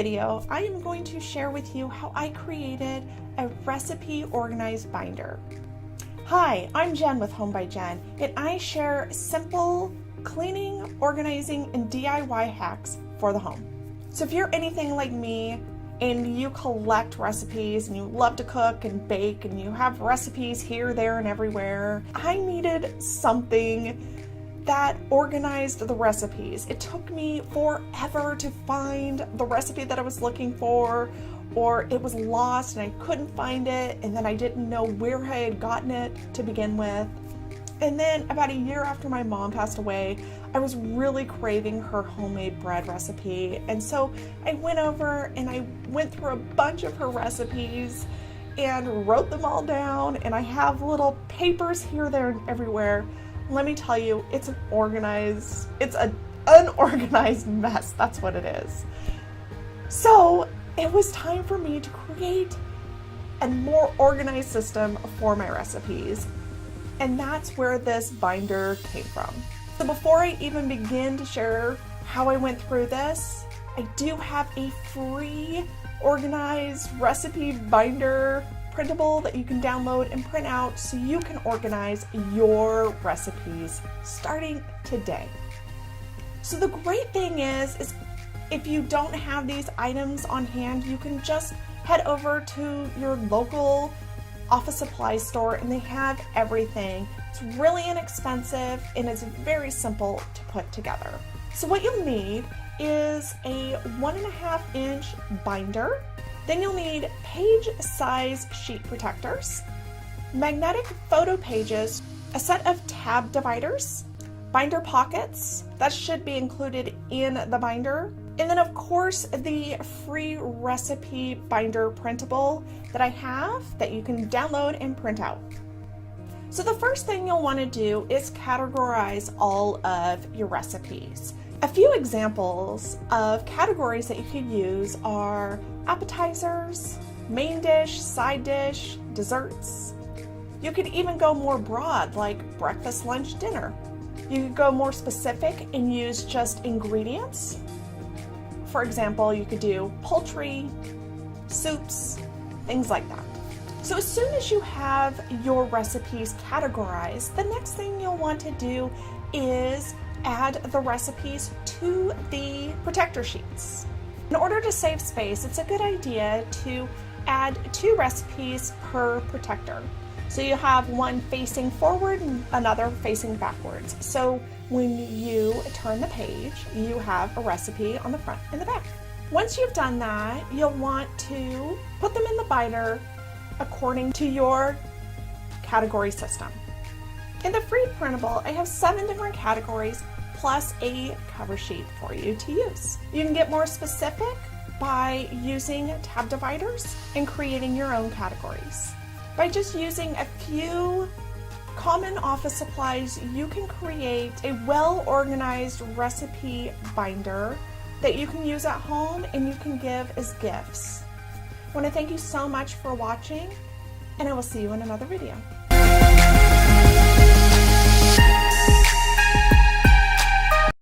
video, I am going to share with you how I created a recipe organized binder. Hi, I'm Jen with Home by Jen, and I share simple cleaning, organizing, and DIY hacks for the home. So if you're anything like me and you collect recipes and you love to cook and bake and you have recipes here, there, and everywhere, I needed something that organized the recipes. It took me forever to find the recipe that I was looking for, or it was lost and I couldn't find it, and then I didn't know where I had gotten it to begin with. And then about a year after my mom passed away, I was really craving her homemade bread recipe. And so I went over and I went through a bunch of her recipes and wrote them all down, and I have little papers here, there, and everywhere. Let me tell you, it's an unorganized mess. That's what it is. So it was time for me to create a more organized system for my recipes. And that's where this binder came from. So before I even begin to share how I went through this, I do have a free organized recipe binder printable that you can download and print out so you can organize your recipes starting today. So the great thing is if you don't have these items on hand, you can just head over to your local office supply store and they have everything. It's really inexpensive and it's very simple to put together. So what you'll need is a 1.5 inch binder. Then you'll need page size sheet protectors, magnetic photo pages, a set of tab dividers, binder pockets, that should be included in the binder, and then of course the free recipe binder printable that I have that you can download and print out. So the first thing you'll want to do is categorize all of your recipes. A few examples of categories that you could use are appetizers, main dish, side dish, desserts. You could even go more broad, like breakfast, lunch, dinner. You could go more specific and use just ingredients. For example, you could do poultry, soups, things like that. So as soon as you have your recipes categorized, the next thing you'll want to do is add the recipes to the protector sheets. In order to save space, it's a good idea to add 2 recipes per protector. So you have one facing forward and another facing backwards. So when you turn the page, you have a recipe on the front and the back. Once you've done that, you'll want to put them in the binder according to your category system. In the free printable, I have 7 different categories plus a cover sheet for you to use. You can get more specific by using tab dividers and creating your own categories. By just using a few common office supplies, you can create a well-organized recipe binder that you can use at home and you can give as gifts. I want to thank you so much for watching, and I will see you in another video.